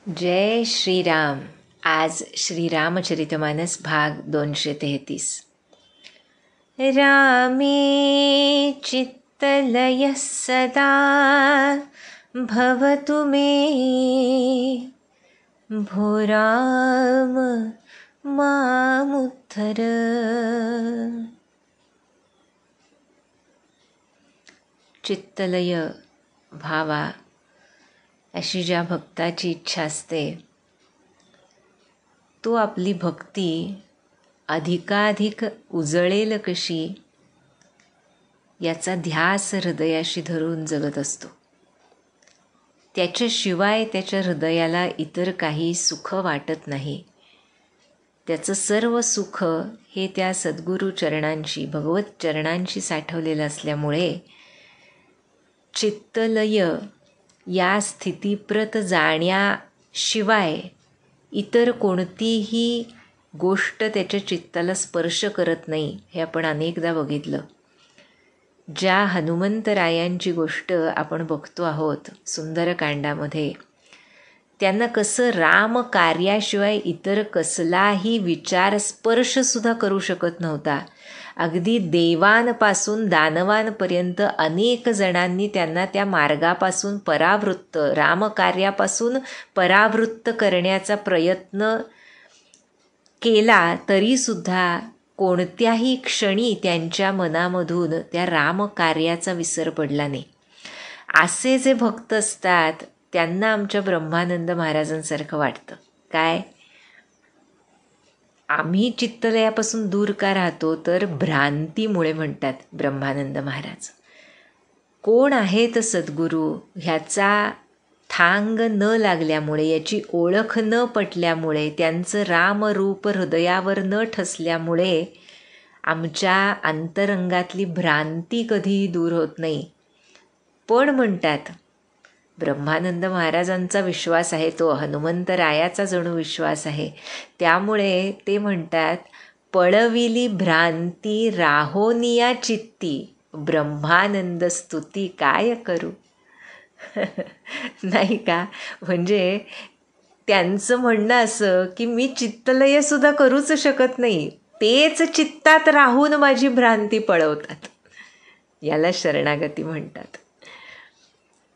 जय श्रीराम. आज श्रीरामचरितमानस भाग 233. रामे चित्तलयः सदा भवतु मे, भो राम मामुद्धर. चित्तलय भावा अशी ज्या भक्ताची इच्छा असते तो आपली भक्ती अधिकाधिक उजळेल कशी याचा ध्यास हृदयाशी धरून जगत असतो. त्याच्याशिवाय त्याच्या हृदयाला इतर काही सुख वाटत नाही. त्याचं सर्व सुख हे त्या सद्गुरू चरणांशी, भगवत चरणांशी साठवलेलं असल्यामुळे चित्तलय या स्थितीप्रत जाण्याशिवाय इतर कोणतीही गोष्ट त्याच्या चित्ताला स्पर्श करत नाही. हे आपण अनेकदा बघितलं. ज्या हनुमंतरायांची गोष्ट आपण बघतो आहोत सुंदरकांडामध्ये, त्यांना कसं राम कार्याशिवाय इतर कसलाही विचार स्पर्शसुद्धा करू शकत नव्हता. अगदी देवांपासून दानवांपर्यंत अनेक जणांनी त्यांना त्या मार्गापासून परावृत्त, रामकार्यापासून परावृत्त करण्याचा प्रयत्न केला, तरीसुद्धा कोणत्याही क्षणी त्यांच्या मनामधून त्या रामकार्याचा विसर पडला नाही. असे जे भक्त असतात त्यांना आमच्या ब्रह्मानंद महाराजांसारखं वाटतं. काय, आम्ही चित्तलयापासून दूर का राहतो, तर भ्रांतीमुळे म्हणतात ब्रह्मानंद महाराज. कोण आहेत सद्गुरू ह्याचा थांग न लागल्यामुळे, याची ओळख न पटल्यामुळे, त्यांचं रामरूप हृदयावर न ठसल्यामुळे आमच्या अंतरंगातली भ्रांती कधीही दूर होत नाही. पण म्हणतात ब्रह्मानंद महाराजांचा विश्वास आहे, तो हनुमंतरायाचा जणू विश्वास आहे. त्यामुळे ते म्हणतात, पळविली भ्रांती राहोनिया चित्ती, ब्रह्मानंद स्तुती काय करू. नाही का? म्हणजे त्यांचं म्हणणं असं की मी चित्तलयसुद्धा करूच शकत नाही, तेच चित्तात राहून माझी भ्रांती पळवतात. याला शरणागती म्हणतात.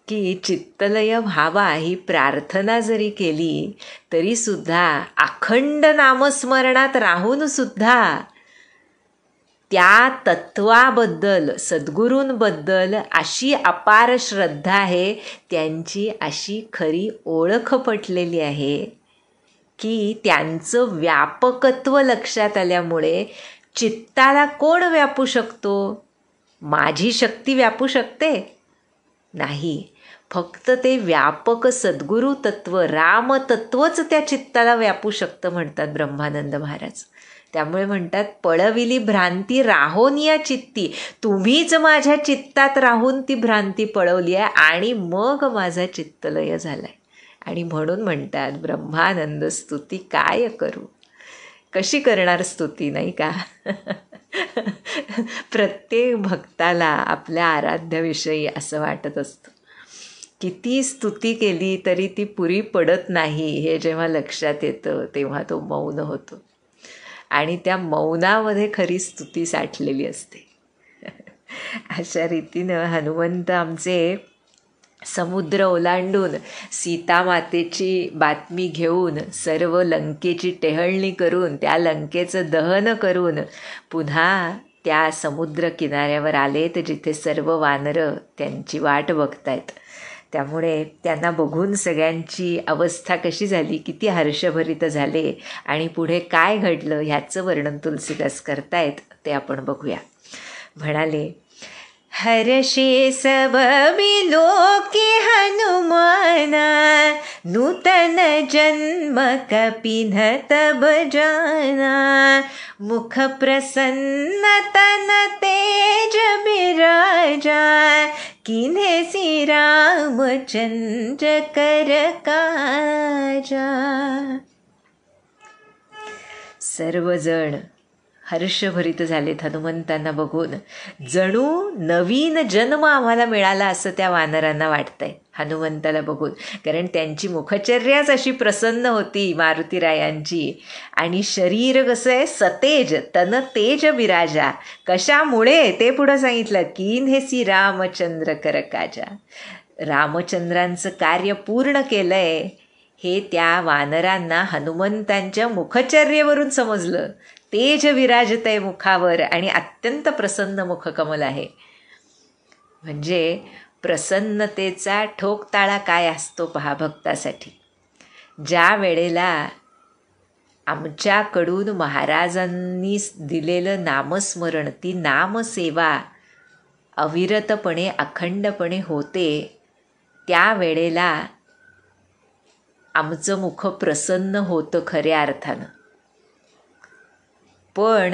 की चित्तलय व्हावा ही प्रार्थना जरी केली तरीसुद्धा अखंड नामस्मरणात राहूनसुद्धा त्या तत्वाबद्दल, सद्गुरूंबद्दल अशी अपार श्रद्धा आहे, त्यांची अशी खरी ओळख पटलेली आहे की त्यांचं व्यापकत्व लक्षात आल्यामुळे चित्ताला कोण व्यापू शकतो? माझी शक्ती व्यापू शकते? नाही. फक्त ते व्यापक सद्गुरू तत्व, रामतत्वच त्या चित्ताला व्यापू शकतं म्हणतात ब्रह्मानंद महाराज. त्यामुळे म्हणतात, पळविली भ्रांती राहोनिया चित्ती, तुम्हीच माझ्या चित्तात राहून ती भ्रांती पळवली आहे आणि मग माझा चित्तलय झाला आहे. आणि म्हणून म्हणतात, ब्रह्मानंद स्तुती काय करू. कशी करणार स्तुती, नाही का? प्रत्येक भक्ताला आपल्या आराध्याविषयी असं वाटत असतं, किती स्तुती केली तरी ती पुरी पडत नाही. हे जेव्हा लक्षात येतं तेव्हा तो मौन होतो आणि त्या मौनामध्ये खरी स्तुती साठलेली असते. अशा रीतीनं हनुमंत आमचे समुद्र ओलांडून सीतामातेची बातमी घेऊन, सर्व लंकेची टेहळणी करून, त्या लंकेचं दहन करून पुन्हा त्या समुद्र किनाऱ्यावर आलेत जिथे सर्व वानरं त्यांची वाट बघतायत. त्यामुळे त्यांना बघून सगळ्यांची अवस्था कशी झाली, किती हर्षभरित झाले आणि पुढे काय घडलं ह्याचं वर्णन तुलसीदास करतायत, ते आपण बघूया. म्हणाले, हर्षे सब विलोके हनुमाना, नूतन जन्म कपिन तब जाना, मुख प्रसन्न तन तेज बिराजा, किन्हे सी रामचंद्र कर काजा. सर्वजण हर्षभरित झालेत हनुमंतांना बघून. जणू नवीन जन्म आम्हाला मिळाला असं त्या वानरांना वाटतंय. हनुमंताला बघून, कारण त्यांची मुखचर्याच अशी प्रसन्न होती मारुतीरायांची. आणि शरीर कसं आहे, सतेज तन तेज विराजा. कशामुळे ते पुढं सांगितलं, किन्हेसी रामचंद्र कर काजा. रामचंद्रांचं कार्य पूर्ण केलंय हे त्या वानरांना हनुमंतांच्या मुखचर्येवरून समजलं. तेज विराजतय मुखावर आणि अत्यंत प्रसन्न मुखकमल आहे. म्हणजे प्रसन्नतेचा ठोकताळा काय असतो पहा भक्तासाठी. ज्या वेळेला आमच्याकडून महाराजांनी दिलेलं नामस्मरण, ती नामसेवा अविरतपणे अखंडपणे होते, त्यावेळेला आमचं मुख प्रसन्न होतं खऱ्या अर्थानं. पण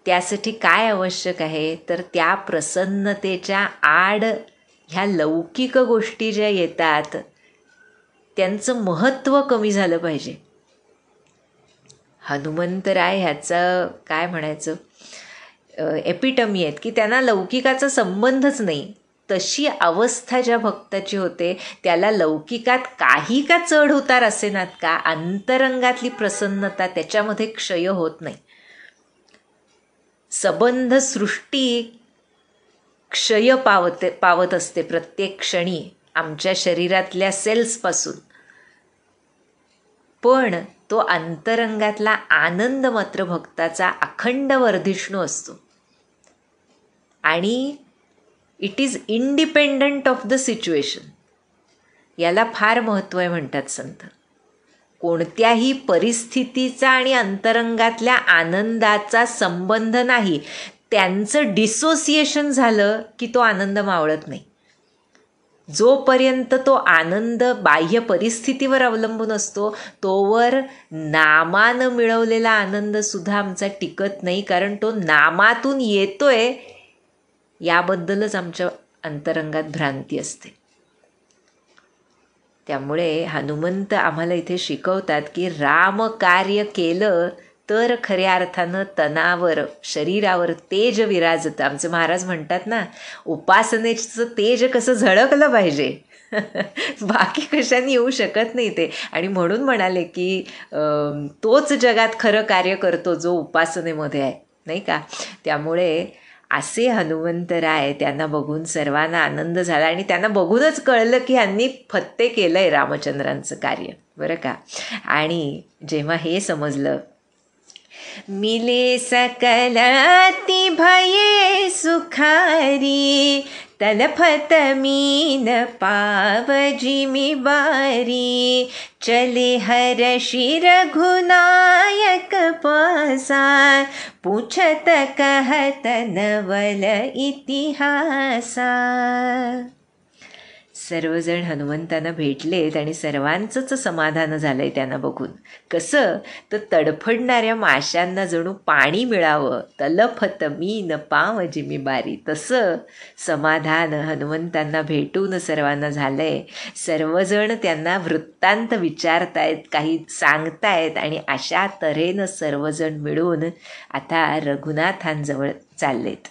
त्यासाठी काय आवश्यक आहे, तर त्या प्रसन्नतेच्या आड ह्या लौकिक गोष्टी ज्या येतात त्यांचं महत्त्व कमी झालं पाहिजे. हनुमंतराय ह्याचं काय म्हणायचं, एपिटमी आहेत की त्यांना लौकिकाचा संबंधच नाही. तशी अवस्था ज्या भक्ताची होते त्याला लौकिकात काही का चढ उतार असेनात का, अंतरंगातली प्रसन्नता त्याच्यामध्ये क्षय होत नाही. सबंध सृष्टी क्षय पावत असते प्रत्येक क्षणी आमच्या शरीरातल्या सेल्सपासून, पण तो अंतरंगातला आनंद मात्र भक्ताचा अखंड वर्धिष्णू असतो. आणि it is independent of the situation. याला फार महत्त्व आहे म्हणतात संत. कोणत्याही परिस्थितीचा आणि अंतरंगातल्या आनंदाचा संबंध नाही. त्यांचं डिसोसिएशन झालं की तो आनंद मावळत नाही. जोपर्यंत तो आनंद बाह्य परिस्थितीवर अवलंबून असतो तोवर नामानं मिळवलेला आनंदसुद्धा आमचा टिकत नाही, कारण तो नामातून येतोय याबद्दलच आमच्या अंतरंगात भ्रांती असते. त्यामुळे हनुमंत आम्हाला इथे शिकवतात की राम कार्य केलं तर खऱ्या अर्थानं तनावर, शरीरावर तेज विराजतं. आमचे महाराज म्हणतात ना, उपासनेचं तेज कसं झळकलं पाहिजे, बाकी कशाने येऊ शकत नाही ते. आणि म्हणून म्हणाले की तोच जगात खरं कार्य करतो जो उपासनेमध्ये आहे, नाही का. त्यामुळे असे हनुमंतराय, त्यांना बघून सर्वांना आनंद झाला आणि त्यांना बघूनच कळलं की ह्यांनी फत्ते केलं आहे रामचंद्रांचं कार्य, बरं का. आणि जेव्हा हे समजलं, मिले सकलाती भये सुखारी, तलफत मीन पाव जिमी बारी, चले हर्षि रघुनायक पासा, पूछत कहत नवल इतिहासा. सर्वजण हनुमंतांना भेटलेत आणि सर्वांचंच समाधान झालं आहे त्यांना बघून. कसं तर तडफडणाऱ्या माशांना जणू पाणी मिळावं, तलफत मीन पाव जिमी बारी, तसं समाधान हनुमंतांना भेटून सर्वांना झालं आहे. सर्वजण त्यांना वृत्तांत विचारतायत, काही सांगतायत आणि अशा तऱ्हेनं सर्वजण मिळून आता रघुनाथांजवळ चाललेत.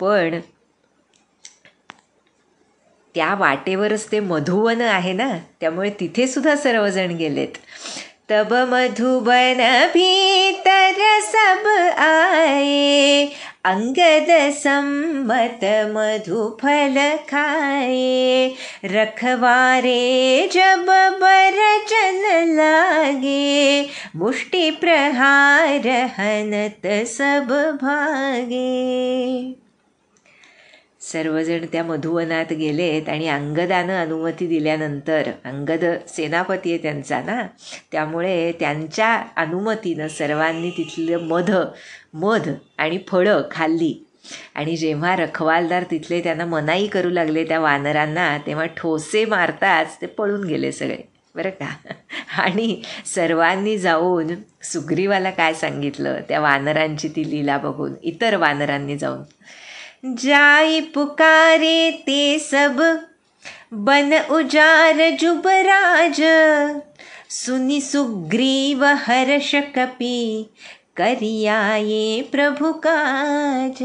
पण त्या वाटेवरच ते मधुवन आहे ना, त्यामुळे तिथे सुद्धा सर्वजण गेलेत. तब मधुबन भीतर सब आए, अंगद सम्मत मधुफल खाए, रखवारे जब बरचन लागे, मुष्टि प्रहार हनत सब भागे. सर्वजण त्या मधुवनात गेलेत आणि अंगदानं अनुमती दिल्यानंतर, अंगद सेनापती आहे त्यांचा ना, त्यामुळे त्यांच्या अनुमतीनं सर्वांनी तिथलं मध आणि फळं खाल्ली. आणि जेव्हा रखवालदार तिथले त्यांना मनाई करू लागले त्या वानरांना, तेव्हा ठोसे मारताच ते पळून गेले सगळे, बरं का. आणि सर्वांनी जाऊन सुग्रीवाला काय सांगितलं त्या वानरांची ती लीला बघून, इतर वानरांनी जाऊन, जाई पुकारे ते सब बन उजार जुबराज, सुनि सुग्रीव हर्ष कपी करियाये प्रभु काज.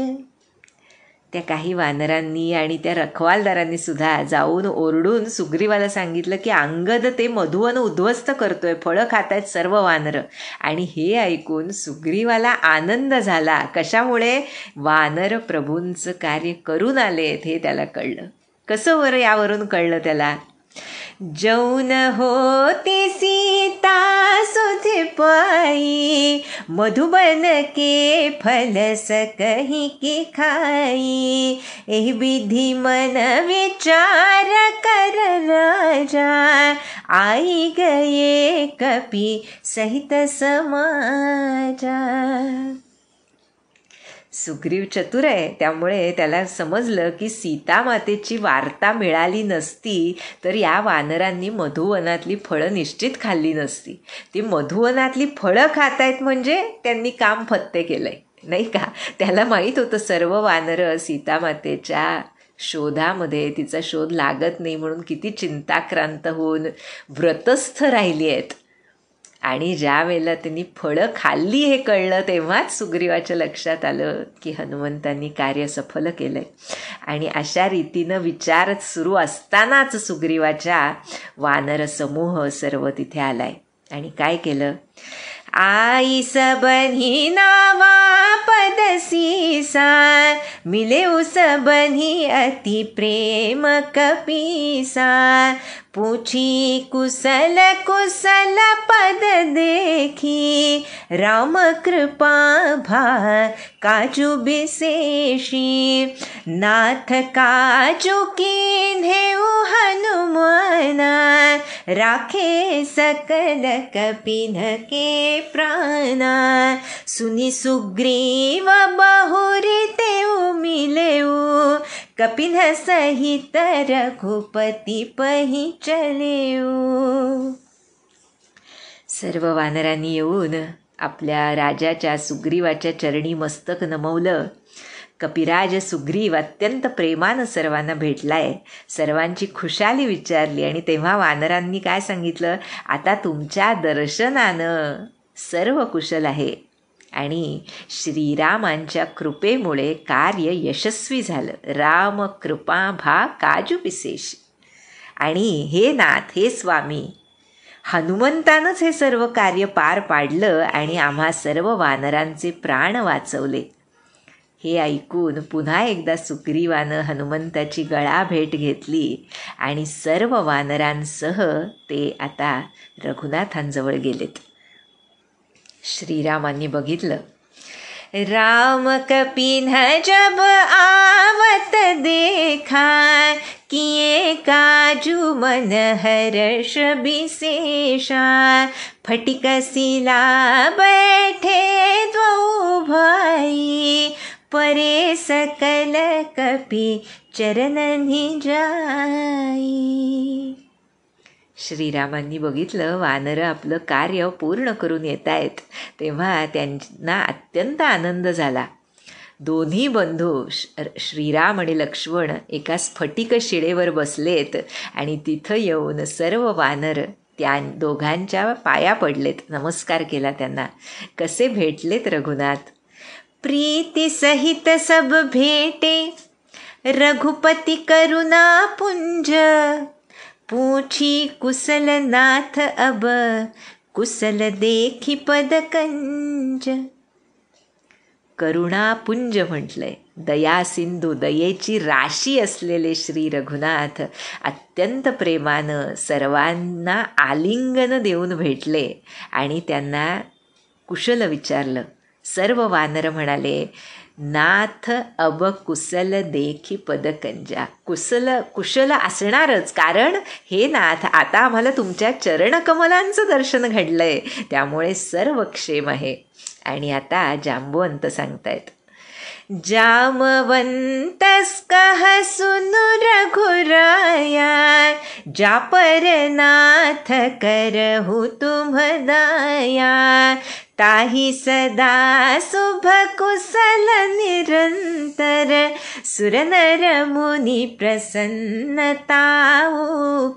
त्या काही वानरांनी आणि त्या रखवालदारांनी सुद्धा जाऊन ओरडून सुग्रीवाला सांगितलं की अंगद ते मधुवन उद्ध्वस्त करतोय, फळं खात आहेत सर्व वानरं. आणि हे ऐकून सुग्रीवाला आनंद झाला. कशामुळे? वानर प्रभूंचं कार्य करून आलेत हे त्याला कळलं. कसं बरं यावरून कळलं त्याला? जौन होती सीता सुध पाई, मधुबन के फल सकहि की खाई, एह विधि मन विचार कर राजा, आई गए कपि सहित समाजा. सुग्रीव चतुर आहे, त्यामुळे त्याला समजलं की सीतामातेची वार्ता मिळाली नसती तर या वानरांनी मधुवनातली फळं निश्चित खाल्ली नसती. ती मधुवनातली फळं खात आहेत म्हणजे त्यांनी काम फत्ते केलंय, नाही का? त्याला माहीत होतं सर्व वानरं सीतामातेच्या शोधामध्ये, तिचा शोध लागत नाही म्हणून किती चिंताक्रांत होऊन व्रतस्थ राहिली आहेत. आणि ज्या वेळेला त्यांनी फळं खाल्ली हे कळलं तेव्हाच सुग्रीवाच्या लक्षात आलं की हनुमंतांनी कार्य सफल केलं आहे. आणि अशा रीतीनं विचार सुरू असतानाच सुग्रीवाच्या वानर समूह सर्व तिथे आलाय. आणि काय केलं? आई सबनी नावा पदसीसा, मिले सबनी अति प्रेम कपीसा, पूछी कुशल कुशल पद देखी, राम कृपा भा काजु विशेषी, नाथ काजु कीन्हे हनुमाना, राखे सकल कपिन के प्राणा, सुनि सुग्रीव बहुरी तेउ मिलेउ, कपिन सहित रघुपति पही चलेऊ. सर्व वानरांनी येऊन आपल्या राजाच्या सुग्रीवाच्या चरणी मस्तक नमवलं. कपिराज सुग्रीव अत्यंत प्रेमानं सर्वांना भेटलाय, सर्वांची खुशाली विचारली. आणि तेव्हा वानरांनी काय सांगितलं? आता तुमच्या दर्शनानं सर्व कुशल आहे आणि श्रीरामांच्या कृपेमुळे कार्य यशस्वी झालं. राम कृपा भा काजू विशेष. आणि हे नाथ, हे स्वामी, हनुमंतानंच हे सर्व कार्य पार पाडलं आणि आम्हा सर्व वानरांचे प्राण वाचवले. हे ऐकून पुन्हा एकदा सुग्रीवानं हनुमंताची गळाभेट घेतली आणि सर्व वानरांसह ते आता रघुनाथांजवळ गेलेत. श्रीरामांनी बघितलं, राम कपिन जब आवत देखा, किए काजू मन हर्ष विशेषा, फटिक सिला बैठे दो भाई, परे सकल कपि चरणनि जाई. श्रीरामांनी बघितलं वानरं आपलं कार्य पूर्ण करून येत आहेत तेव्हा त्यांना अत्यंत आनंद झाला. दोन्ही बंधू श्रीराम आणि लक्ष्मण एका स्फटिक शिळेवर बसलेत आणि तिथं येऊन सर्व वानर त्या दोघांच्या पाया पडलेत, नमस्कार केला त्यांना. कसे भेटलेत रघुनाथ? प्रीति सहित सब भेटे, रघुपति करुणा पुंज, पूछी कुशल नाथ अब, कुशल देखी पद कंज. करुणापुंज म्हटलंय, दया सिंधू, दयेची राशी असलेले श्री रघुनाथ अत्यंत प्रेमानं सर्वांना आलिंगन देऊन भेटले आणि त्यांना कुशल विचारलं. सर्व वानर म्हणाले, नाथ अब कुशल देखी पदकंजा. कुशल असणारच, कारण हे नाथ आता आम्हाला तुमच्या चरणकमलांचं दर्शन घडलंय, त्यामुळे सर्व क्षेम आहे. आणि आता जांबवंत सांगतायत, जामवंतस कह सुनु रघुराया, जा पर नाथ करहु तुम दाया, ताहि सदा शुभ कुशल निरंतर, सुर नर मुनि प्रसन्नता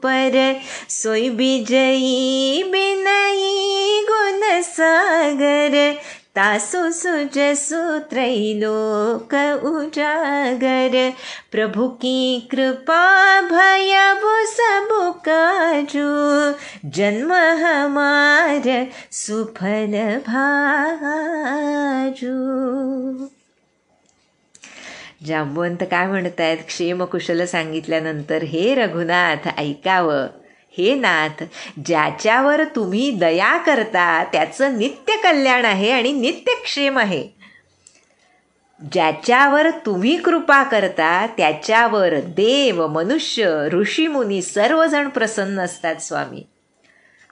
पर, सोई विजयी बिनई गुण सागर, तासु सुजसु त्रैलोक उजागर, प्रभु की कृपा भयबु सबु काजू, जन्म हमार सुफल भाजू. जांबुवंत काय म्हणतायत? क्षेमकुशल सांगितल्यानंतर, हे रघुनाथ ऐकावं, हे नाथ, ज्याच्यावर तुम्ही दया करता त्याचं नित्य कल्याण आहे आणि नित्य क्षेम आहे. ज्याच्यावर तुम्ही कृपा करता त्याच्यावर देव, मनुष्य, ऋषीमुनी सर्वजण प्रसन्न असतात स्वामी.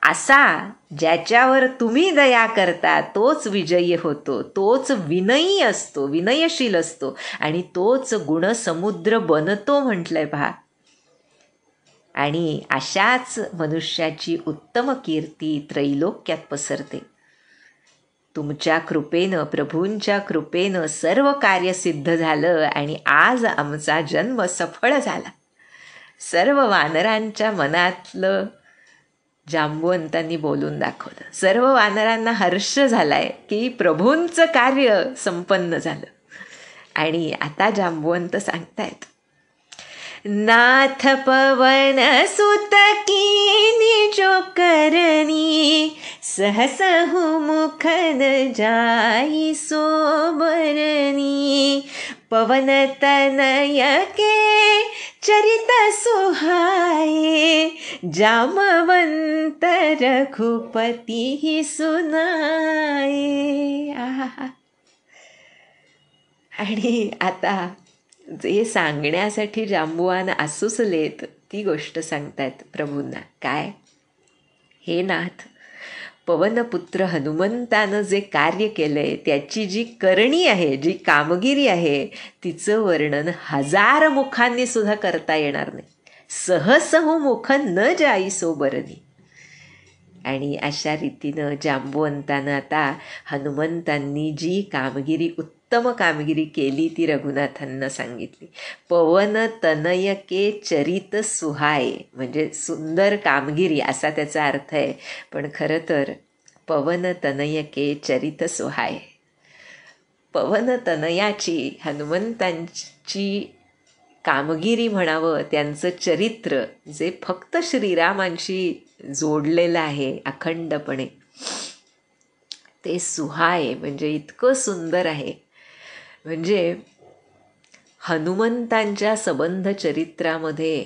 असा ज्याच्यावर तुम्ही दया करता तोच विजयी होतो, तोच विनयी असतो, विनयशील असतो आणि तोच गुणसमुद्र बनतो म्हटलंय पहा. आणि अशाच मनुष्याची उत्तम कीर्ती त्रैलोक्यात पसरते. तुमच्या कृपेनं, प्रभूंच्या कृपेनं सर्व कार्य सिद्ध झालं आणि आज आमचा जन्म सफळ झाला. सर्व वानरांच्या मनातलं जांबुवंतांनी बोलून दाखवलं. सर्व वानरांना हर्ष झालाय की प्रभूंचं कार्य संपन्न झालं. आणि आता जांबुवंत सांगतायत, नाथ पवन सुत कीनी जो करनी, सहसहु मुखन जाई सोबरनी, पवन तनय के चरित सुहाए, जामवंत रघुपति ही सुनाए. आणि आता जे सांगण्यासाठी जांबुवान आसुसलेत ती गोष्ट सांगतायत प्रभूंना. काय? हे नाथ, पवनपुत्र हनुमंतानं जे कार्य केलंय त्याची जी करणी आहे, जी कामगिरी आहे, तिचं वर्णन 1000 मुखांनी सुद्धा करता येणार नाही. सहसहु मुख न जाई सोबरणी. आणि अशा रीतीनं जांबुवंतानं आता हनुमंतांनी जी कामगिरी, उत्तम कामगिरी केली ती रघुनाथांना सांगितली. पवन तनय के चरित सुहाय, म्हणजे सुंदर कामगिरी असा त्याचा अर्थ आहे. पण खरं तर पवन तनय के चरित सुहाय, पवन तनयाची, हनुमंतांची कामगिरी म्हणावं, त्यांचं चरित्र जे फक्त श्रीरामांशी जोडलेलं आहे अखंडपणे, ते सुहाय म्हणजे इतकं सुंदर आहे. म्हणजे हनुमंतांच्या संबंध चरित्रामध्ये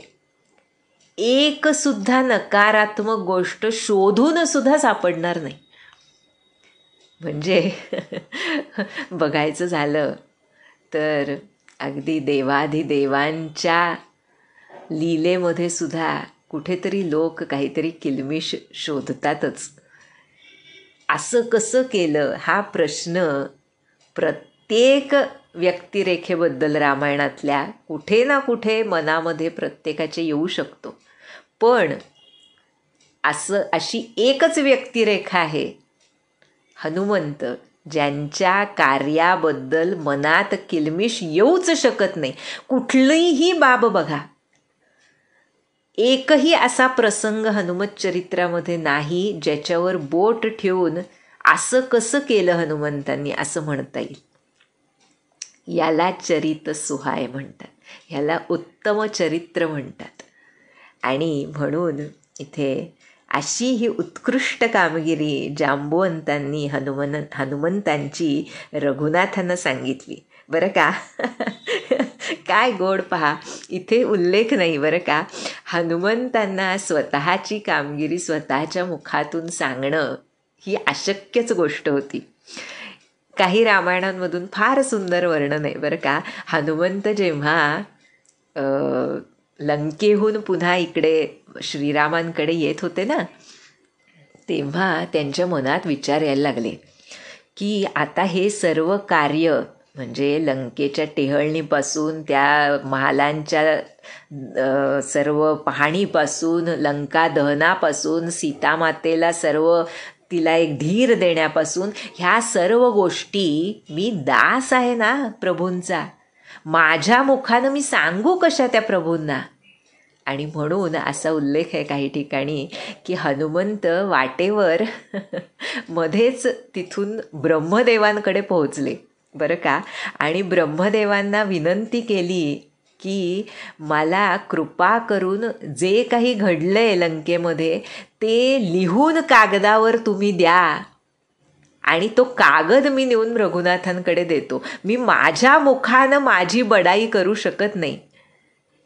एक सुद्धा नकारात्मक गोष्ट शोधून सुद्धा सापडणार नाही. म्हणजे बघायचं झालं तर अगदी देवाधिदेवांच्या लीलेमध्ये सुद्धा कुठेतरी लोक काहीतरी किलमिश शोधतातच. असं कसं केलं हा प्रश्न प्रत्येक व्यक्तिरेखेबद्दल रामायणातल्या कुठे ना कुठे मनामध्ये प्रत्येकाचे येऊ शकतो. पण अशी एकच व्यक्तिरेखा आहे, हनुमंत, ज्यांच्या कार्याबद्दल मनात किलमिश येऊच शकत नाही. कुठलीही बाब बघा, एकही असा प्रसंग हनुमत चरित्रामध्ये नाही ज्याच्यावर बोट ठेवून असं कसं केलं हनुमंतांनी असं म्हणता येईल. याला चरित सुहाय म्हणतात, ह्याला उत्तम चरित्र म्हणतात. आणि म्हणून इथे अशी ही उत्कृष्ट कामगिरी जांबुवंतांनी हनुमंतांची रघुनाथांना सांगितली बरं का. काय गोड पहा, इथे उल्लेख नाही बरं का, हनुमंतांना स्वतःची कामगिरी स्वतःच्या मुखातून सांगणं ही अशक्यच गोष्ट होती. काही रामायणांमधून फार सुंदर वर्णन आहे बरं का. हनुमंत जेव्हा लंकेहून पुन्हा इकडे श्रीरामांकडे येत होते ना, तेव्हा त्यांच्या मनात विचार यायला लागले की आता हे सर्व कार्य म्हणजे लंकेच्या टेहळणीपासून त्या महालांच्या सर्व पाहणीपासून, लंका दहनापासून, सीतामातेला सर्व तिला एक धीर देण्यापासून, ह्या सर्व गोष्टी मी दास आहे ना प्रभूंचा, माझ्या मुखानं मी सांगू कशा त्या प्रभूंना. आणि म्हणून असा उल्लेख आहे काही ठिकाणी की हनुमंत वाटेवर मध्येच तिथून ब्रह्मदेवांकडे पोहोचले बरं का. आणि ब्रह्मदेवांना विनंती केली की मला कृपा करून जे काही घडलं आहे लंकेमध्ये ते लिहून कागदावर तुम्ही द्या आणि तो कागद मी नेऊन रघुनाथांकडे देतो. मी माझ्या मुखानं माझी बडाई करू शकत नाही.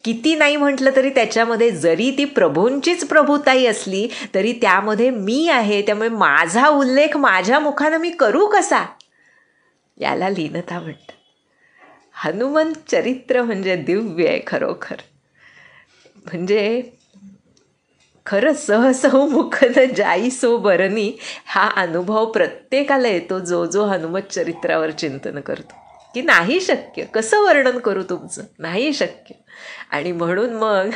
किती नाही म्हटलं तरी त्याच्यामध्ये जरी ती प्रभूंचीच प्रभुताई असली तरी त्यामध्ये मी आहे, त्यामुळे माझा उल्लेख माझ्या मुखानं मी करू कसा, याला लीनता म्हणतात. हनुमंत चरित्र म्हणजे दिव्य आहे खरोखर. म्हणजे खरं सहसौ मुखन जाईसो बरणी हा अनुभव प्रत्येकाला येतो जो जो हनुमत चरित्रावर चिंतन करतो, की नाही शक्य, कसं वर्णन करू तुमचं, नाही शक्य. आणि म्हणून मग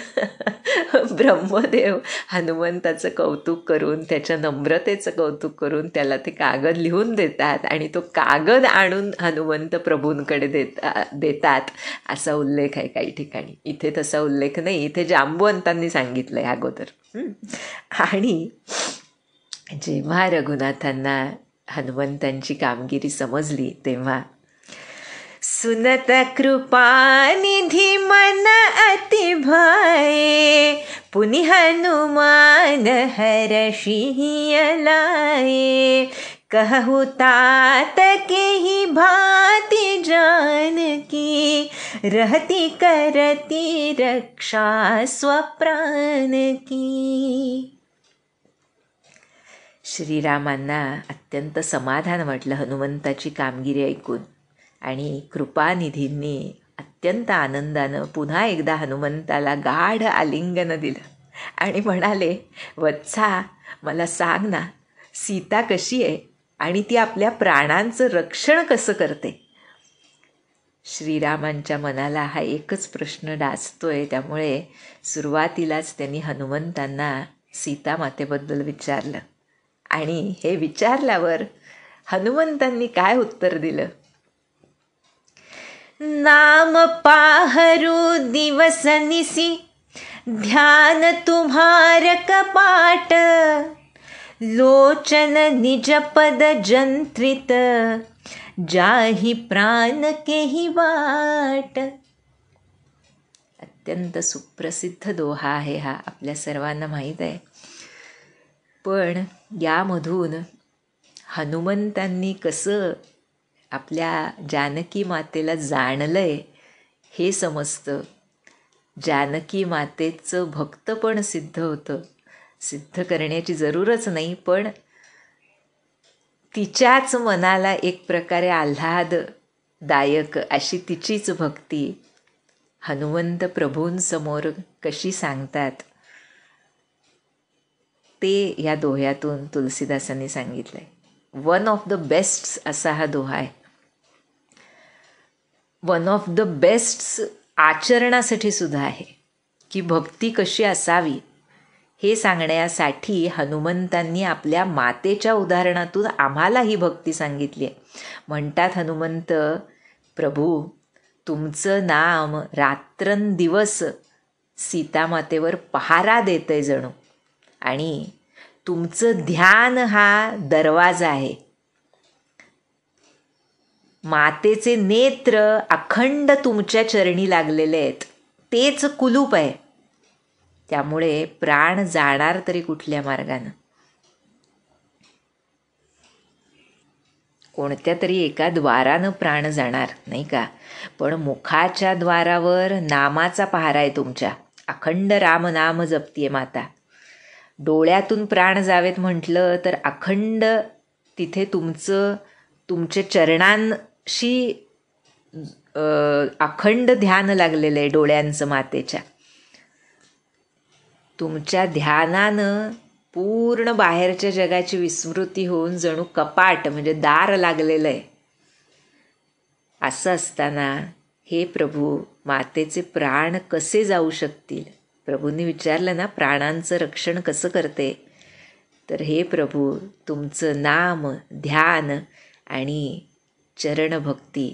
ब्रह्मदेव हनुमंताचं कौतुक करून, त्याच्या नम्रतेचं कौतुक करून त्याला ते कागद लिहून देतात आणि तो कागद आणून हनुमंत प्रभूंकडे देतात असा उल्लेख आहे काही ठिकाणी. इथे तसा उल्लेख नाही, इथे जांबुवंतांनी सांगितलं आहे अगोदर. आणि जेव्हा रघुनाथांना हनुमंतांची कामगिरी समजली तेव्हा सुनत कृपानिधी मन अति भये, पुनि हनुमान हर्षि लाए, कहु तात के ही भांति जानकी, रहती करती रक्षा स्वप्राण की. श्रीरामांना अत्यंत समाधान वाटलं हनुमंताची कामगिरी ऐकून. आणि कृपानिधींनी अत्यंत आनंदानं पुन्हा एकदा हनुमंताला गाढ आलिंगन दिलं आणि म्हणाले, वत्सा मला सांग ना, सीता कशी आहे आणि ती आपल्या प्राणांचं रक्षण कसं करते. श्रीरामांच्या मनाला हा एकच प्रश्न डाचतोय, त्यामुळे सुरुवातीलाच त्यांनी हनुमंतांना सीतामातेबद्दल विचारलं. आणि हे विचारल्यावर हनुमंतांनी काय उत्तर दिलं. नाम पाहरू दिवस निसी, ध्यान तुम्हार कपाट, लोचन निज पद जंत्रित, जाही प्राण केही वाट. अत्यंत सुप्रसिद्ध दोहा आहे हा, आपल्या सर्वांना माहीत आहे. पण यामधून हनुमंतांनी कसं आपल्या जानकी मातेला जाणलंय हे समजतं. जानकी मातेचं भक्तपण सिद्ध होतं. सिद्ध करण्याची जरूरच नाही, पण तिच्याच मनाला एक प्रकारे आल्हाददायक अशी तिचीच भक्ती हनुमंत प्रभूंसमोर कशी सांगतात ते या दोह्यातून तुलसीदासांनी सांगितलंय. वन ऑफ द बेस्ट्स असा हा दोहा आहे. वन ऑफ द बेस्ट्स आचरणासाठी सुद्धा आहे, की भक्ती कशी असावी हे सांगण्यासाठी हनुमंतांनी आपल्या मातेच्या उदाहरणातून आम्हाला ही भक्ती सांगितली आहे. म्हणतात हनुमंत, प्रभू तुमचं नाम रात्रंदिवस सीतामातेवर पहारा देतंय जणू, आणि तुमचं ध्यान हा दरवाजा आहे. मातेचे नेत्र अखंड तुमच्या चरणी लागलेले आहेत, तेच कुलूप आहे. त्यामुळे प्राण जाणार तरी कुठल्या मार्गानं, कोणत्या तरी एका द्वारानं प्राण जाणार नाही का. पण मुखाच्या द्वारावर नामाचा पहारा आहे तुमच्या, अखंड राम नाम जपतीये माता. डोळ्यातून प्राण जावेत म्हटलं तर अखंड तिथे तुमच्या चरणांशी अखंड ध्यान लागलेलं आहे डोळ्यांचं मातेच्या. तुमच्या ध्यानानं पूर्ण बाहेरच्या जगाची विस्मृती होऊन जणू कपाट म्हणजे दार लागलेलं आहे. असं असताना हे प्रभू मातेचे प्राण कसे जाऊ शकतील. प्रभूंनी विचारलं ना, प्राणांचं रक्षण कसं करते. तर हे प्रभू तुमचं नाम, ध्यान आणि चरणभक्ती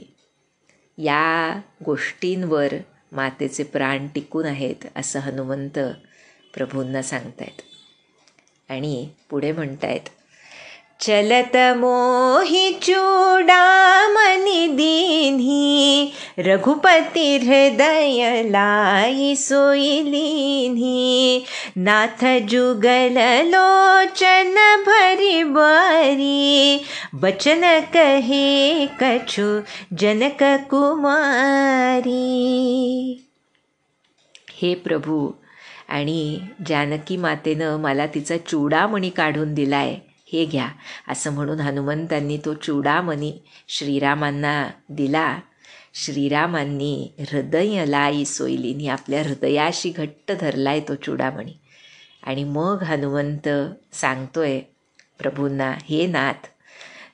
या गोष्टींवर मातेचे प्राण टिकून आहेत असं हनुमंत प्रभूंना सांगतायत. आणि पुढे म्हणतायत, चलत मोहि चूडामणि दीन्ही, रघुपति हृदय लाई सोईलीन्ही. नाथ जुगल लोचन भरी बारी, बचन कहे कछु जनक कुमारी. हे प्रभू, आणि जानकी मातेनं मला तिचा चूडामणी काढून दिलाय, हे घ्या असं म्हणून हनुमंतांनी तो चूडामणी श्रीरामांना दिला. श्रीरामांनी हृदय लाई सोयलीनी, आपल्या हृदयाशी घट्ट धरलाय तो चूडामणी. आणि मग हनुमंत सांगतोय प्रभूंना, हे नाथ,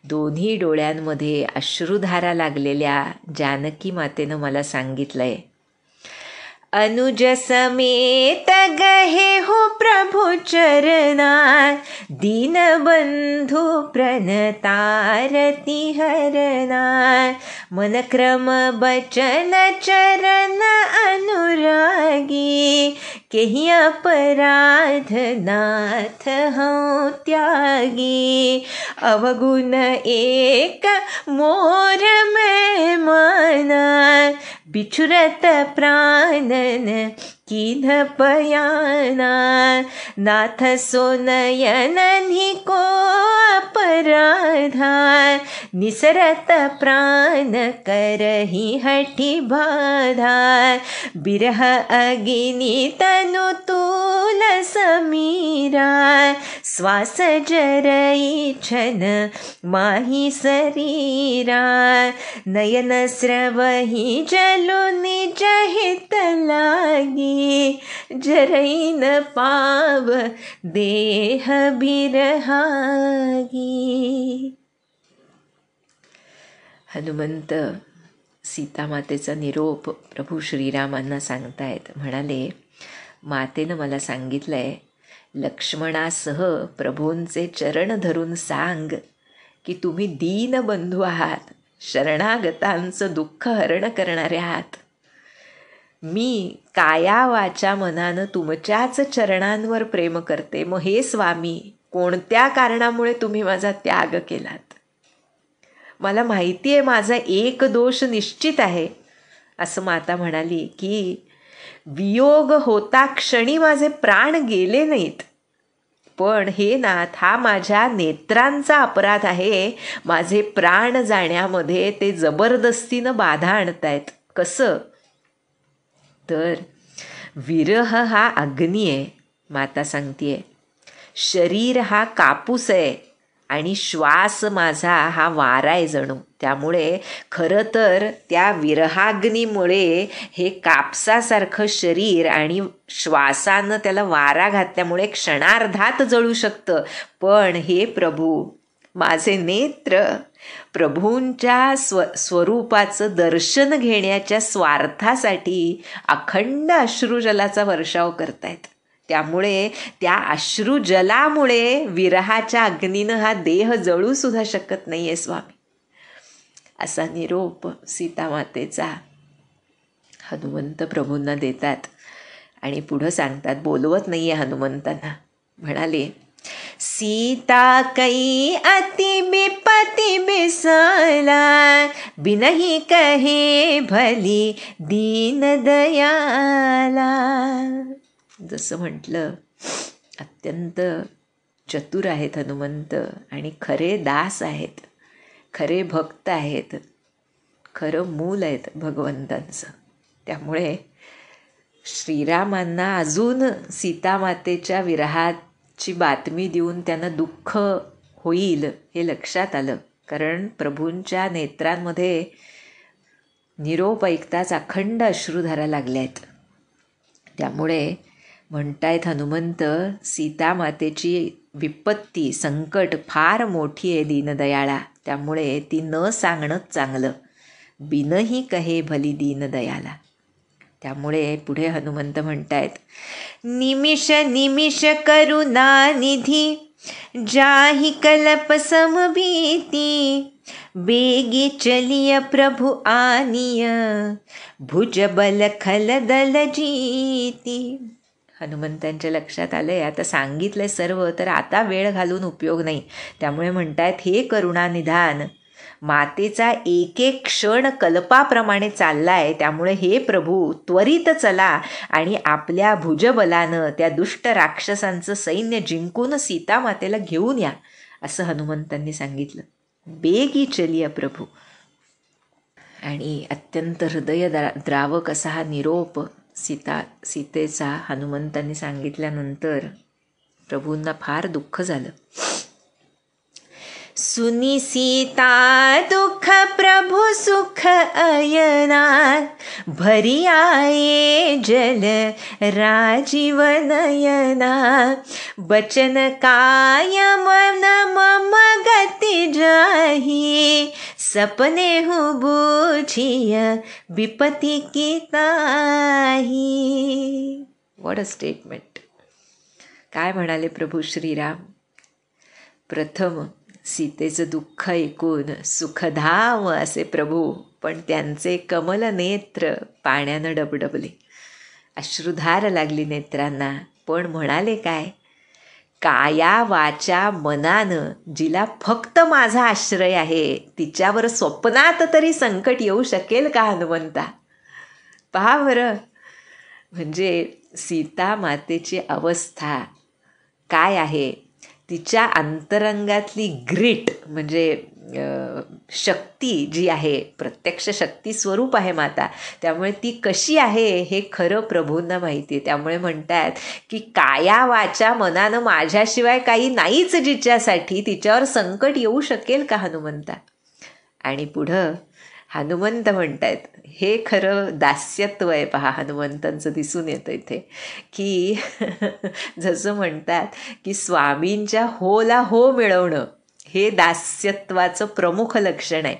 दोन्ही डोळ्यांमध्ये अश्रुधारा लागलेल्या जानकी मातेनं मला सांगितलंय, अनुज समेत गहे हो प्रभु चरणा, दीनबंधु प्रणतारति हरणा. मन क्रम बचन चरण अनुरागी, केहि अपराध नाथ हूँ त्यागी. अवगुण एक मोर में माना, बिछुरत प्राणन कीन्ह पयाना. नाथ सो नयननि को अपराधा, निसरत प्राण करहि हठि बाधा. बिरह अगिनि तनु तूल समीरा, श्वास जरई छन माही शरीरा. नयन स्रवहि जलु निज हित लागी, जरई न पाव देह बिरहागी. हनुमंत सीतामातेचा निरोप प्रभू श्रीरामांना सांगतायत. म्हणाले, मातेनं मला सांगितलंय, लक्ष्मणासह प्रभूंचे चरण धरून सांग की तुम्ही दीनबंधू आहात, शरणागतांचं दुःख हरण करणारे आहात. मी काया वाचा मनानं तुमच्याच चरणांवर प्रेम करते. मग हे स्वामी, कोणत्या कारणामुळे तुम्ही माझा त्याग केलात? मला माहिती आहे माझा एक दोष निश्चित आहे. असं माता म्हणाली की वियोग होता क्षणी माझे प्राण गेले नाहीत, पण हे नाथ, हा माझ्या नेत्रांचा अपराध आहे. माझे प्राण जाण्यामध्ये ते जबरदस्तीनं बाधा आणतायत. कसं? तर विरह हा अग्नी आहे, माता सांगतेय. शरीर हा कापूस आहे आणि श्वास माझा हा वारा आहे जणू. त्यामुळे खरं तर त्या विरहाग्नीमुळे हे कापसासारखं शरीर आणि श्वासानं त्याला वारा घातल्यामुळे क्षणार्धात जळू शकतं. पण हे प्रभू, माझे नेत्र प्रभूंच्या स्वरूपाचं दर्शन घेण्याच्या स्वार्थासाठी अखंड अश्रुजलाचा वर्षाव करतायत. त्यामुळे त्या अश्रुजलामुळे विरहाच्या अग्नीनं हा देह जळू सुद्धा शकत नाही आहे स्वामी. असा निरोप सीतामातेचा हनुमंत प्रभूंना देतात. आणि पुढं सांगतात, बोलवत नाही आहे हनुमंतांना. म्हणाले, सीता कई अति विपति बिसाला, बिनहि कहे भली दीन दयाला. जसं म्हटलं, अत्यंत चतुर आहेत हनुमंत आणि खरे दास आहेत, खरे भक्त आहेत, खरं मूल आहेत भगवंतांचं. त्यामुळे श्रीरामांना अजून सीतामातेच्या विरहाची बातमी देऊन त्यांना दुःख होईल हे लक्षात आलं. कारण प्रभूंच्या नेत्रांमध्ये निरोप ऐकताच अखंड अश्रुधारा लागल्या आहेत. त्यामुळे म्हणतायत हनुमंत, सीतामातेची विपत्ती, संकट फार मोठी आहे दीनदयाळा. त्यामुळे ती न सांगणंच चांगलं. बिनही कहे भली दीनदयाला. त्यामुळे पुढे हनुमंत म्हणतायत, निमिष निमिष करुणा निधी, जाही कल्प समभीती, बेगी चलिय प्रभु आनिय, भुजबल खलदल जीती. हनुमंतांच्या लक्षात आलंय आता सांगितलंय सर्व, तर आता वेळ घालून उपयोग नाही. त्यामुळे म्हणतायत, हे करुणानिधान, मातेचा एक एक क्षण कल्पाप्रमाणे चाललाय, त्यामुळे हे प्रभू त्वरित चला आणि आपल्या भुजबलानं त्या दुष्ट राक्षसांचं सैन्य जिंकून सीता मातेला घेऊन या, असं हनुमंतांनी सांगितलं. बेगी चलिय प्रभू. आणि अत्यंत हृदयद्रावक असा हा निरोप सीतेचा हनुमंतांनी सांगितल्यानंतर प्रभूंना फार दुःख झालं. सुनी सीता दुःख प्रभु सुख अयना, भरी आये जल राजीव नयना, बचन काय मन मम गति जाही, सपने हूँ बूझिय विपत्ति की ताही. What a statement. काय म्हणाले प्रभू श्रीराम. प्रथम सीतेचं दुःख ऐकून सुखधाम असे प्रभू, पण त्यांचे कमल नेत्र पाण्यानं डबडबले, अश्रुधार लागली नेत्रांना. पण म्हणाले काय, काया वाचा मनानं जिला फक्त माझा आश्रय आहे, तिच्यावर स्वप्नात तरी संकट येऊ शकेल का हनुमंता. पहा बरं, म्हणजे सीता मातेची अवस्था काय आहे. तिच्या अंतरंगातली ग्रीट म्हणजे शक्ती जी आहे, प्रत्यक्ष शक्ती स्वरूप आहे माता, त्यामुळे ती कशी आहे हे खरं प्रभूंना माहिती आहे. त्यामुळे म्हणतात की काया वाचा मनानं माझ्याशिवाय काही नाहीच जिच्यासाठी, तिच्यावर संकट येऊ शकेल का हनुमंता. आणि पुढं हनुमंत म्हणतायत, हे खरं दास्यत्व आहे. पहा हनुमंतांचं दिसून येतं इथे की जसं म्हणतात की स्वामींच्या होला हो मिळवणं हे दास्यत्वाचं प्रमुख लक्षण आहे.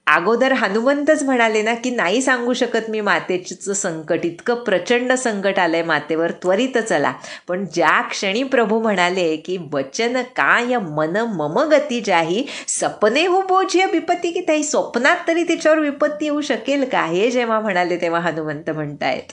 अगोदर हनुमंतच म्हणाले ना की नाही सांगू शकत मी मातेचं संकट, इतकं प्रचंड संकट आलंय मातेवर, त्वरित चला. पण ज्या क्षणी प्रभू म्हणाले की वचन काय मन मम गती जाही, सपने हो बोझिय विपत्ती की ताई, स्वप्नात तरी तिच्यावर विपत्ती येऊ शकेल का, हे जेव्हा म्हणाले तेव्हा हनुमंत म्हणतायत,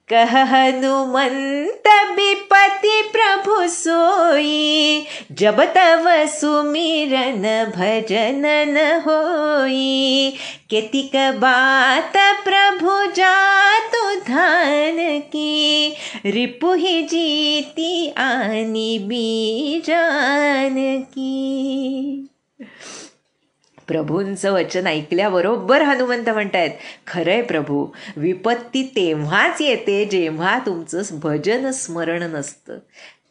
कह हनुमंत विपति प्रभु सोई, जब तव सुमिरन भजन न होई, केतिक बात प्रभु जातु धान की, रिपुहि जीती आनी बीजान की. प्रभूंचं वचन ऐकल्याबरोबर हनुमंत म्हणतायत, खरंय प्रभू, विपत्ती तेव्हाच येते जेव्हा तुमचं भजन स्मरण नसतं.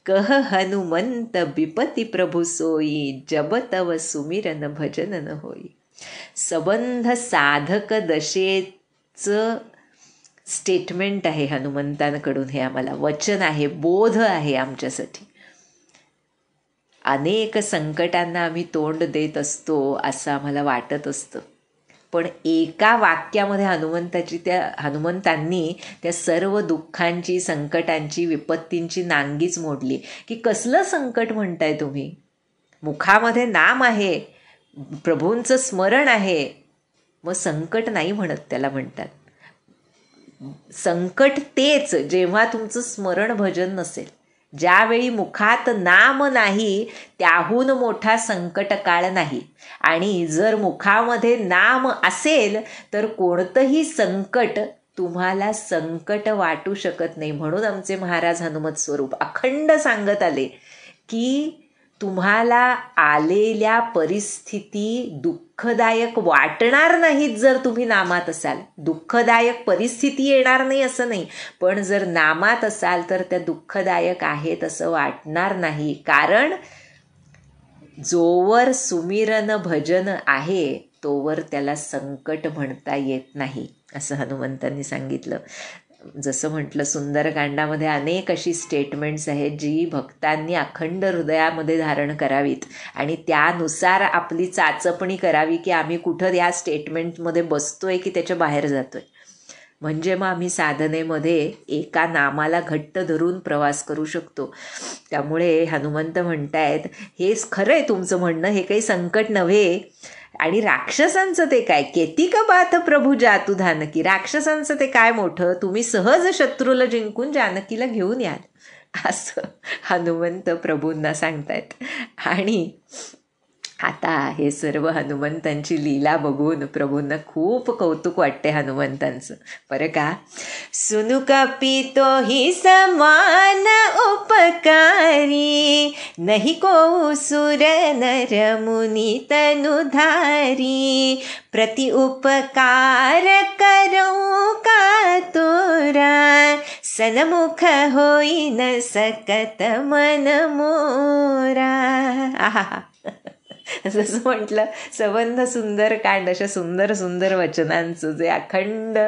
कह हनुमंत विपत्ती प्रभू सोई, जब तव सुमिरन भजन न होई. सबंध साधक दशेचं स्टेटमेंट आहे हनुमंतांकडून, हे आम्हाला वचन आहे, बोध आहे आमच्यासाठी. अनेक संकटांना आम्ही तोंड देत असतो असं आम्हाला वाटत असतं, पण एका वाक्यामध्ये हनुमंतांनी त्या सर्व दुःखांची, संकटांची, विपत्तींची नांगीच मोडली. की कसलं संकट म्हणताय तुम्ही, मुखामध्ये नाम आहे, प्रभूंचं स्मरण आहे, मग संकट नाही म्हणत त्याला. म्हणतात संकट तेच जेव्हा तुमचं स्मरण भजन नसेल. ज्यावेळी मुखात नाम नाही त्याहून मोठा संकट काळ नाही. आणि जर मुखामध्ये नाम असेल तर कोणतंही संकट तुम्हाला संकट वाटू शकत नाही. म्हणून आमचे महाराज हनुमत स्वरूप अखंड सांगत आले की तुम्हाला आलेल्या परिस्थिती दुःखदायक वाटणार नाहीत जर तुम्ही नामात असाल. दुःखदायक परिस्थिती येणार नाही असं नाही, पण जर नामात असाल तर त्या दुःखदायक आहेत असं वाटणार नाही. कारण जोवर सुमिरन भजन आहे तोवर त्याला संकट म्हणता येत नाही असं हनुमंतांनी सांगितलं. जसं म्हटलं सुंदरकांडामध्ये अनेक अशी स्टेटमेंट्स आहेत जी भक्तांनी अखंड हृदयामध्ये धारण करावीत आणि त्यानुसार आपली चाचपणी करावी की आम्ही कुठं या स्टेटमेंटमध्ये बसतोय की त्याच्या बाहेर जातोय. म्हणजे मग आम्ही साधनेमध्ये एका नामाला घट्ट धरून प्रवास करू शकतो. त्यामुळे हनुमंत म्हणतायत हेच खरं आहे तुमचं म्हणणं, हे काही संकट नव्हे. आणि राक्षसांचं ते काय, केतिक बात प्रभू जातू धानकी, राक्षसांचं ते काय मोठं, तुम्ही सहज शत्रूला जिंकून जानकीला घेऊन याल, असं हनुमंत प्रभूंना सांगतायत. आणि आता हे सर्व हनुमंतांची लीला बघून प्रभूंना खूप कौतुक वाटते हनुमंतांचं, बरं का. सुनु कपितो ही समान उपकारी, नहीं को सुर नर मुनि तनुधारी, प्रति उपकार करो का तोरा, सनमुख होई न सकत मन मोरा. आहा, जसं म्हटलं संबंध सुंदरकांड, अशा सुंदर सुंदर वचनांचं जे अखंड,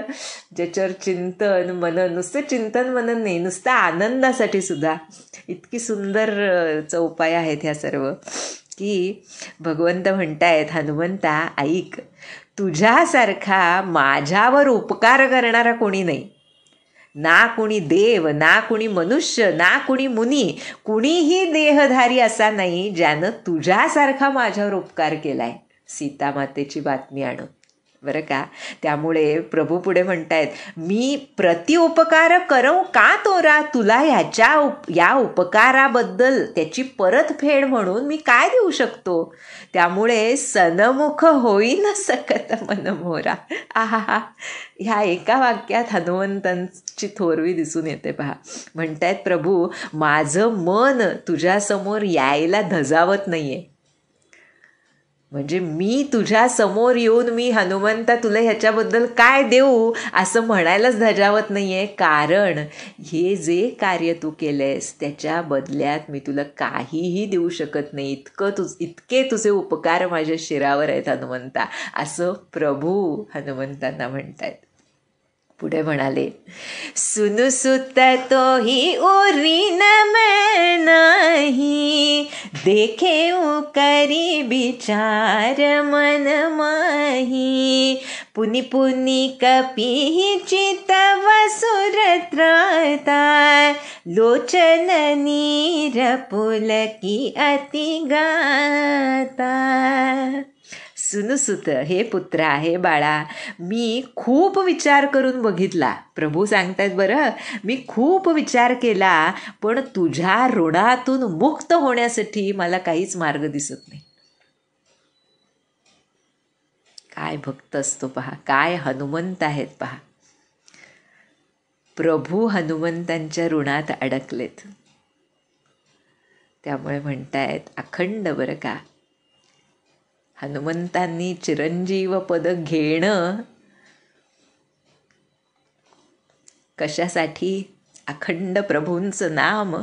ज्याच्यावर चिंतन मनन, नुसतं चिंतन मनन नाही, नुसतं आनंदासाठी सुद्धा इतकी सुंदर चौपाया आहेत ह्या सर्व, की भगवंत म्हणतायत हनुमंता ऐक, तुझ्यासारखा माझ्यावर उपकार करणारा कोणी नाही, ना कुणी देव, ना कुणी मनुष्य, ना कुणी मुनी, कुणीही देहधारी असा नाही ज्यानं तुझ्यासारखा माझ्यावर उपकार केलाय सीतामातेची बातमी आणून, बरं का. त्यामुळे प्रभू पुढे म्हणतायत, मी प्रतिउपकार करऊ का तोरा, तुला या उपकाराबद्दल त्याची परतफेड म्हणून मी काय देऊ शकतो, त्यामुळे सनमुख होईन सकत मन मोरा. आहा, ह्या एका वाक्यात हनुमंतांची थोरवी दिसून येते पहा. म्हणतायत प्रभू, माझं मन तुझ्यासमोर यायला धजावत नाहीये, म्हणजे मी तुझ्या समोर येऊन मी हनुमंता तुला ह्याच्याबद्दल काय देऊ असं म्हणायलाच धजावत नाहीये, कारण हे जे कार्य तू केलंयस त्याच्या बदल्यात मी तुला काहीही देऊ शकत नाही, इतके तुझे उपकार माझ्या शिरावर आहेत हनुमंता, असं प्रभू हनुमंतांना म्हणतायत. पुढे म्हणाले, सुनु सुत तो ही उरी न मैं नाही, देखे करी विचार मन माही, पुनि पुनि कपि चितव सुरत्राता, लोचन नीर पुलकी अति गाता. सुनुसुत, हे पुत्रा, हे बाळा, मी खूप विचार करून बघितला. प्रभू सांगतायत बरं, मी खूप विचार केला, पण तुझ्या ऋणातून मुक्त होण्यासाठी मला काहीच मार्ग दिसत नाही. काय भक्त असतो पहा, काय हनुमंत आहेत पहा. प्रभू हनुमंतांच्या ऋणात अडकलेत, त्यामुळे म्हणतायत अखंड, बरं का. हनुमंतांनी चिरंजीव पद घेणं कशासाठी, अखंड प्रभूंचं नाम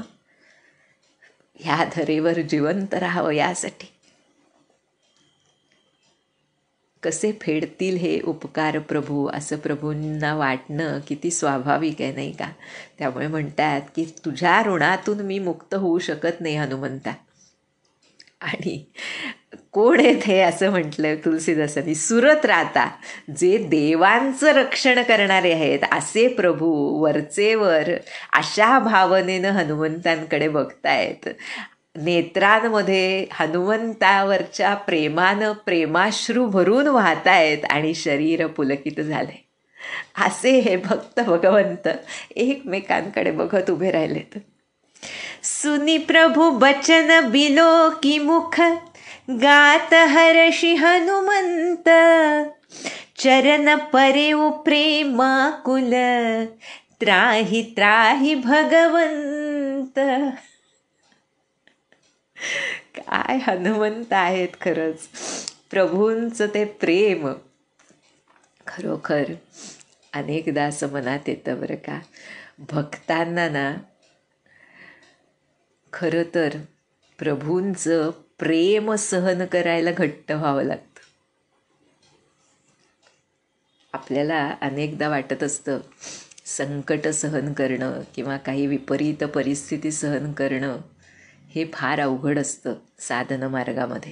ह्या धरेवर जिवंत राहावं यासाठी. कसे फेडतील हे उपकार प्रभू, असं प्रभूंना वाटणं किती स्वाभाविक आहे, नाही का. त्यामुळे म्हणतात की तुझ्या ऋणातून मी मुक्त होऊ शकत नाही हनुमंता. आणि कोण आहेत हे असं म्हटलं तुलसीदासांनी, सुरत्राता, जे देवांचं रक्षण करणारे आहेत असे प्रभू वरचेवर अशा भावनेनं हनुमंतांकडे बघतायत. नेत्रांमध्ये हनुमंतावरच्या प्रेमानं प्रेमाश्रू भरून वाहतायत आणि शरीर पुलकित झाले. असे हे भक्त भगवंत एकमेकांकडे बघत उभे राहिलेत. सुनी प्रभु बचन बिलो की मुख, गात हर्षि हनुमंत, चरण परे प्रेमाकुल, त्राही त्राही भगवंत. काय हनुमंत आहेत खरंच. प्रभूंचं ते प्रेम खरोखर अनेकदा असं मनात येतं, बरं का. भक्तांना ना खरं तर प्रभूंचं प्रेम सहन करायला घट्ट व्हावं लागतं. आपल्याला अनेकदा वाटत असतं संकट सहन करणं किंवा काही विपरीत परिस्थिती सहन करणं हे फार अवघड असतं साधन मार्गामध्ये.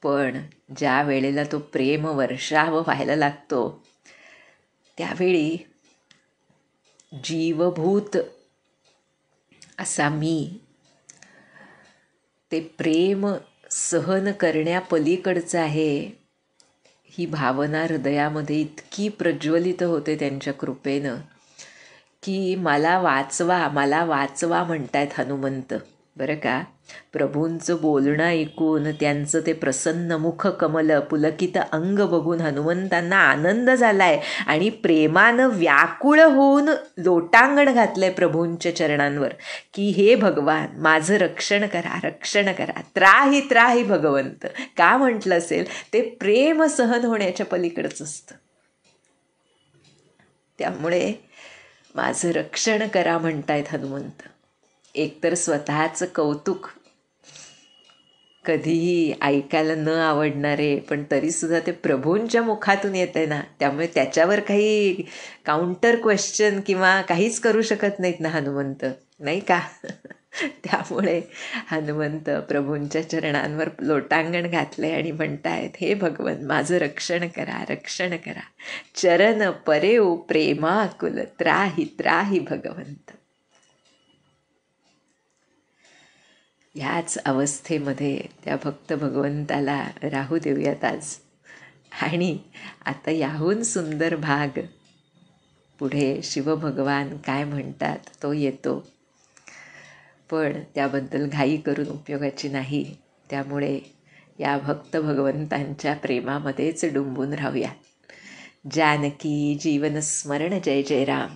पण ज्या वेळेला तो प्रेम वर्षाव व्हायला लागतो त्यावेळी जीवभूत असा मी ते प्रेम सहन करण्यापलीकडचं आहे ही भावना हृदयामध्ये इतकी प्रज्वलित होते त्यांच्या कृपेनं की मला वाचवा म्हणतायत हनुमंत. बरं का, प्रभूंचं बोलणं ऐकून, त्यांचं ते प्रसन्न मुख कमल पुलकित अंग बघून हनुमंतांना आनंद झालाय आणि प्रेमानं व्याकुळ होऊन लोटांगण घातलंय प्रभूंच्या चरणांवर की हे भगवान माझं रक्षण करा, रक्षण करा, त्राही त्राही भगवंत. का म्हटलं असेल, ते प्रेम सहन होण्याच्या पलीकडचं असतं. त्यामुळे माझं रक्षण करा म्हणतायत हनुमंत. एकतर स्वतःचं कौतुक कधीही ऐकायला न आवडणारे, पण तरीसुद्धा ते प्रभूंच्या मुखातून येते ना, त्यामुळे त्याच्यावर काही काउंटर क्वेश्चन किंवा काहीच करू शकत नाहीत ना हनुमंत, नाही का? त्यामुळे हनुमंत प्रभूंच्या चरणांवर लोटांगण घातले आणि म्हणतायत, हे भगवन माझं रक्षण करा, रक्षण करा. चरण परेऊ प्रेमाकुल त्राही त्राही भगवंत. ह्याच अवस्थेमध्ये त्या भक्त भगवंताला राहू देऊयात आज. आणि आता याहून सुंदर भाग पुढे शिवभगवान काय म्हणतात तो येतो, पण त्याबद्दल घाई करून उपयोगाची नाही. त्यामुळे या भक्त भगवंतांच्या प्रेमामध्येच डुंबून राहूया. जानकी जीवन स्मरण. जय जय राम.